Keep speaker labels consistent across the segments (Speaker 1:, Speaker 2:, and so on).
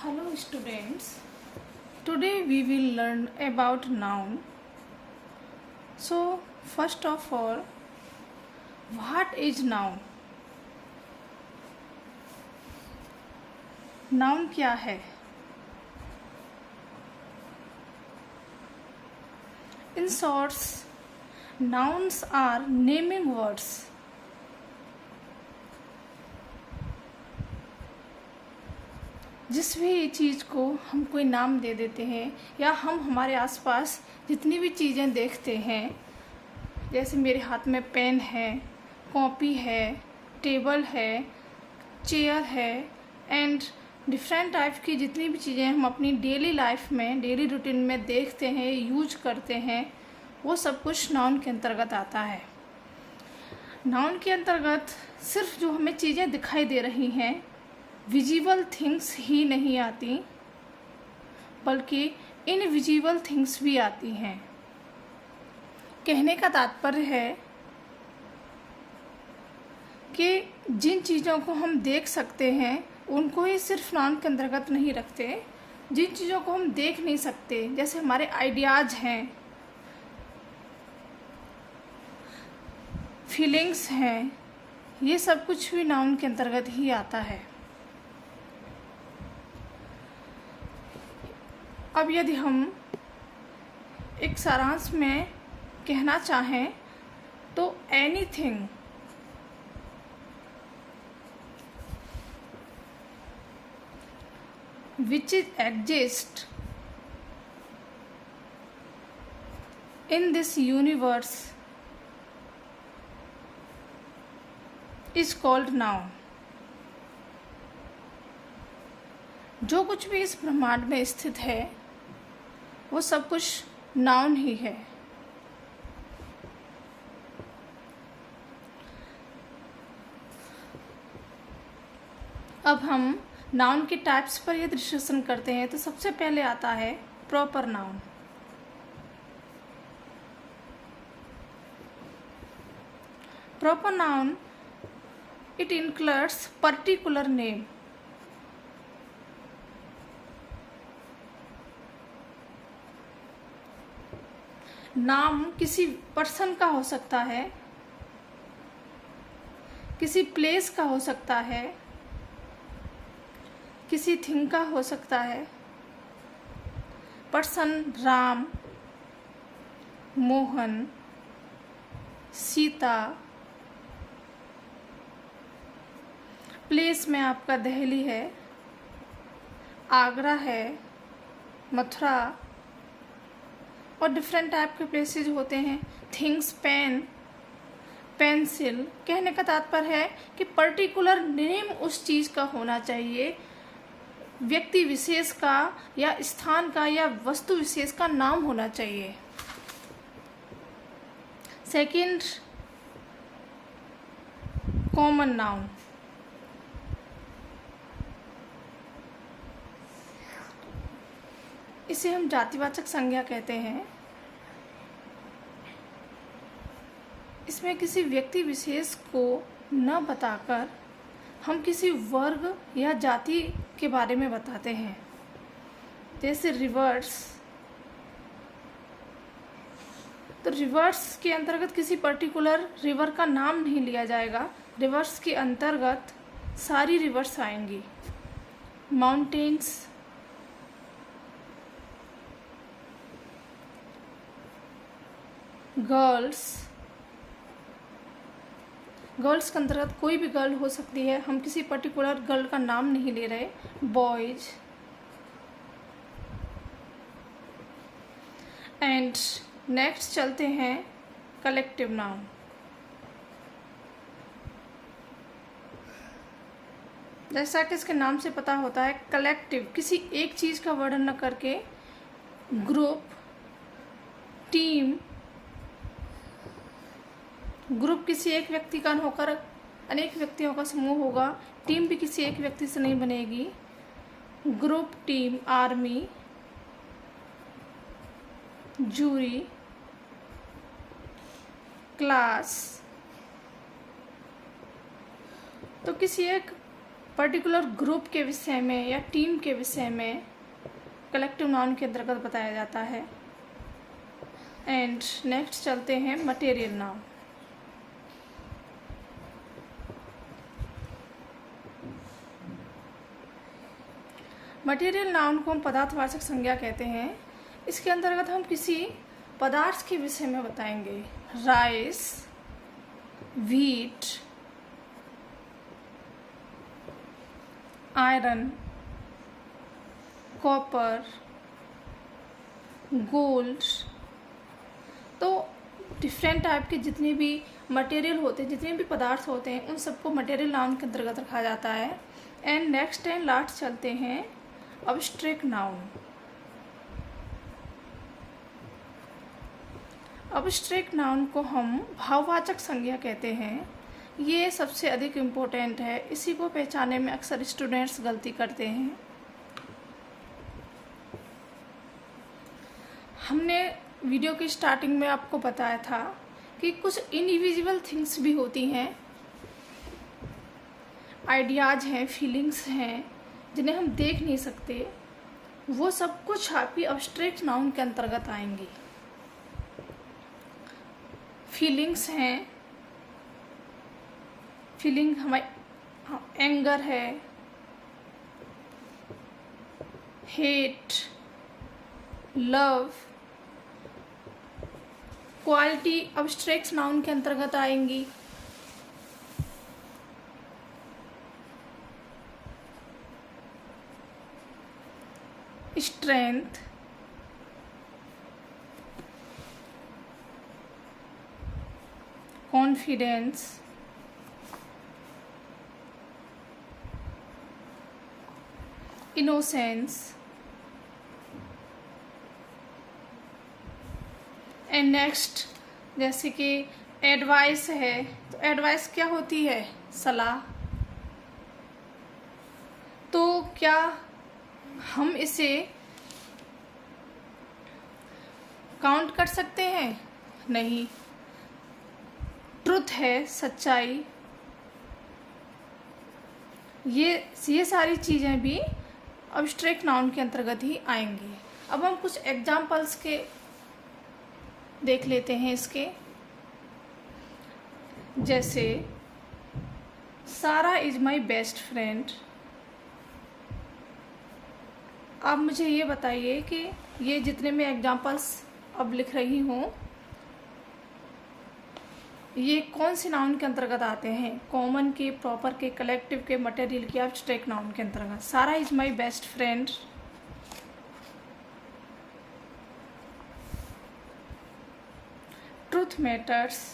Speaker 1: Hello students, today we will learn about noun. So first of all, what is noun? Noun क्या है? In short, nouns are naming words. जिस भी चीज़ को हम कोई नाम दे देते हैं या हम हमारे आसपास जितनी भी चीज़ें देखते हैं, जैसे मेरे हाथ में पेन है, कॉपी है, टेबल है, चेयर है एंड डिफरेंट टाइप की जितनी भी चीज़ें हम अपनी डेली लाइफ में, डेली रूटीन में देखते हैं, यूज करते हैं, वो सब कुछ नाउन के अंतर्गत आता है। नाउन के अंतर्गत सिर्फ जो हमें चीज़ें दिखाई दे रही हैं, विजिबल थिंग्स ही नहीं आती, बल्कि इनविजिबल थिंग्स भी आती हैं। कहने का तात्पर्य है कि जिन चीज़ों को हम देख सकते हैं उनको ही सिर्फ नाउन के अंतर्गत नहीं रखते। जिन चीज़ों को हम देख नहीं सकते, जैसे हमारे आइडियाज़ हैं, फीलिंग्स हैं, ये सब कुछ भी नाउन के अंतर्गत ही आता है। अब यदि हम एक सारांश में कहना चाहें तो anything which exists in this universe is called noun. जो कुछ भी इस ब्रह्मांड में स्थित है वो सब कुछ नाउन ही है। अब हम नाउन के टाइप्स पर यदि डिस्कशन करते हैं तो सबसे पहले आता है proper noun. Proper noun it includes particular name. नाम किसी पर्सन का हो सकता है, किसी प्लेस का हो सकता है, किसी थिंग का हो सकता है। पर्सन राम, मोहन, सीता। प्लेस में आपका दिल्ली है, आगरा है, मथुरा और डिफरेंट टाइप के प्लेसेस होते हैं। Things pen, pencil. कहने का तात्पर्य है कि पर्टिकुलर नेम उस चीज़ का होना चाहिए, व्यक्ति विशेष का या स्थान का या वस्तु विशेष का नाम होना चाहिए। Second, common noun. इसे हम जातिवाचक संज्ञा कहते हैं। इसमें किसी व्यक्ति विशेष को न बताकर हम किसी वर्ग या जाति के बारे में बताते हैं। जैसे रिवर्स, तो रिवर्स के अंतर्गत किसी पर्टिकुलर रिवर का नाम नहीं लिया जाएगा, रिवर्स के अंतर्गत सारी रिवर्स आएंगी। Mountains, girls. गर्ल्स के अंतर्गत कोई भी गर्ल हो सकती है, हम किसी पर्टिकुलर गर्ल का नाम नहीं ले रहे। बॉयज एंड नेक्स्ट चलते हैं कलेक्टिव नाउन। जैसा कि इसके नाम से पता होता है, कलेक्टिव किसी एक चीज़ का वर्णन न करके ग्रुप, टीम। ग्रुप किसी एक व्यक्ति का होकर अनेक व्यक्तियों का समूह होगा। टीम भी किसी एक व्यक्ति से नहीं बनेगी। Group, team, army, jury, class. तो किसी एक पर्टिकुलर ग्रुप के विषय में या टीम के विषय में कलेक्टिव नाउन के अंतर्गत बताया जाता है। एंड नेक्स्ट चलते हैं मटेरियल नाउन। मटेरियल नाउन को हम पदार्थवाचक संज्ञा कहते हैं। इसके अंतर्गत हम किसी पदार्थ के विषय में बताएंगे। Rice, wheat, iron, copper, gold. तो डिफरेंट टाइप के जितने भी मटेरियल होते हैं, जितने भी पदार्थ होते हैं, उन सबको मटेरियल नाउन के अंतर्गत रखा जाता है। एंड नेक्स्ट एंड लास्ट चलते हैं अब्स्ट्रैक्ट नाउन। अब्स्ट्रैक्ट नाउन को हम भाववाचक संज्ञा कहते हैं। ये सबसे अधिक इम्पोर्टेंट है, इसी को पहचानने में अक्सर स्टूडेंट्स गलती करते हैं। हमने वीडियो की स्टार्टिंग में आपको बताया था कि कुछ इनविजिबल थिंग्स भी होती हैं, आइडियाज़ हैं, फीलिंग्स हैं, जिन्हें हम देख नहीं सकते। वो सब कुछ आपकी अब्स्ट्रैक्ट नाउन के अंतर्गत आएंगी। फीलिंग्स हैं, फीलिंग हमारी एंगर है, hate, love, quality abstract noun के अंतर्गत आएंगी। Strength, confidence, innocence. And next जैसे कि एडवाइस है, तो एडवाइस क्या होती है? सलाह। तो क्या हम इसे काउंट कर सकते हैं? नहीं। ट्रुथ है, सच्चाई। ये सारी चीज़ें भी अब्स्ट्रैक्ट नाउन के अंतर्गत ही आएंगी। अब हम कुछ एग्जाम्पल्स के देख लेते हैं इसके। जैसे सारा इज माई बेस्ट फ्रेंड। आप मुझे ये बताइए कि ये जितने मैं एग्जाम्पल्स अब लिख रही हूँ, ये कौन सी नाउन के अंतर्गत आते हैं? कॉमन के, प्रॉपर के, कलेक्टिव के, मटेरियल के, अब्स्ट्रैक्ट नाउन के अंतर्गत। सारा is my best friend, truth matters,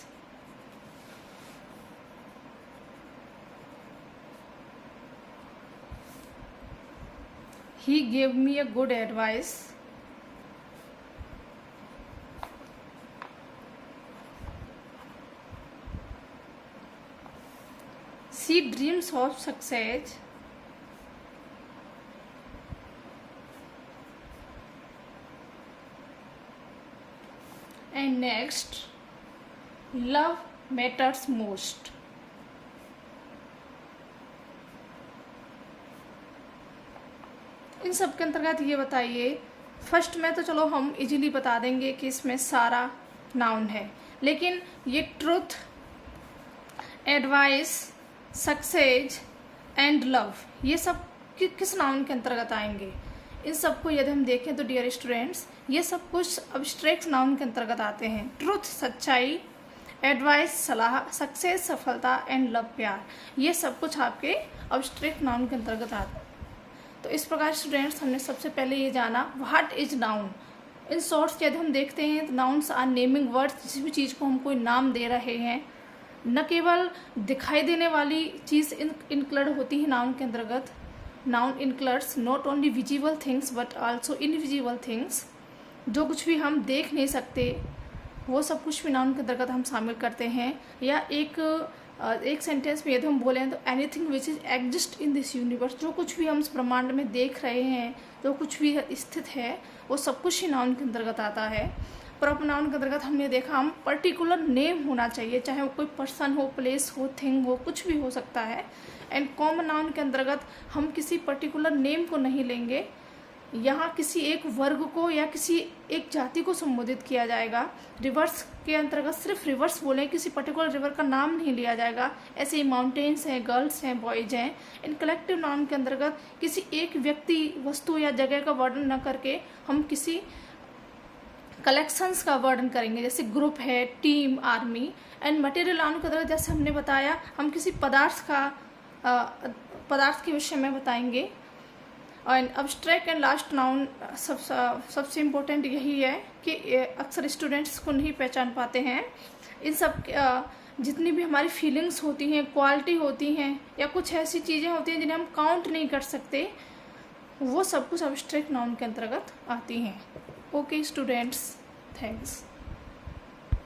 Speaker 1: he gave me a good advice, she dreams of success, and next love matters most. इन सब के अंतर्गत ये बताइए, फर्स्ट में तो चलो हम इजीली बता देंगे कि इसमें सारा नाउन है, लेकिन ये truth, advice, success and love, ये सब किस नाउन के अंतर्गत आएंगे? इन सबको यदि हम देखें तो डियर स्टूडेंट्स, ये सब कुछ अब्स्ट्रैक्ट नाउन के अंतर्गत आते हैं। ट्रुथ सच्चाई, एडवाइस सलाह, सक्सेस सफलता एंड लव प्यार, ये सब कुछ आपके अब्स्ट्रैक्ट नाउन के अंतर्गत आते हैं। तो इस प्रकार स्टूडेंट्स हमने सबसे पहले ये जाना what is noun. In shorts यदि हम देखते हैं तो नाउन्स आर नेमिंग वर्ड्स, किसी भी चीज़ को हम कोई नाम दे रहे हैं। न केवल दिखाई देने वाली चीज़ इंक्लूड होती है नाउन के अंतर्गत, noun includes not only visible things but also invisible things. जो कुछ भी हम देख नहीं सकते वो सब कुछ भी नाउन के अंतर्गत हम शामिल करते हैं। या एक सेंटेंस में यदि हम बोलें तो anything which is exist in this universe, जो कुछ भी हम इस ब्रह्मांड में देख रहे हैं, जो कुछ भी स्थित है, वो सब कुछ ही नाउन के अंतर्गत आता है। प्रॉपर नाउन के अंतर्गत हमने देखा हम पर्टिकुलर नेम होना चाहिए, चाहे वो कोई पर्सन हो, प्लेस हो, थिंग हो, कुछ भी हो सकता है। एंड कॉमन नाउन के अंतर्गत हम किसी पर्टिकुलर नेम को नहीं लेंगे, यहाँ किसी एक वर्ग को या किसी एक जाति को संबोधित किया जाएगा। रिवर्स के अंतर्गत सिर्फ रिवर्स बोले, किसी पर्टिकुलर रिवर का नाम नहीं लिया जाएगा। ऐसे ही माउंटेन्स हैं, गर्ल्स हैं, बॉयज हैं। इन कलेक्टिव नाउन के अंतर्गत किसी एक व्यक्ति, वस्तु या जगह का वर्णन न करके हम किसी कलेक्शंस का वर्णन करेंगे, जैसे ग्रुप है, team, army. And material noun के अंतर्गत जैसे हमने बताया, हम किसी पदार्थ के विषय में बताएंगे। और एब्स्ट्रैक्ट एंड लास्ट नाउन सबसे इम्पोर्टेंट यही है कि अक्सर स्टूडेंट्स को नहीं पहचान पाते हैं। इन सब जितनी भी हमारी फीलिंग्स होती हैं, क्वालिटी होती हैं, या कुछ ऐसी चीज़ें होती हैं जिन्हें हम काउंट नहीं कर सकते, वो सब कुछ एब्स्ट्रैक्ट नाउन के अंतर्गत आती हैं। Okay students, thanks.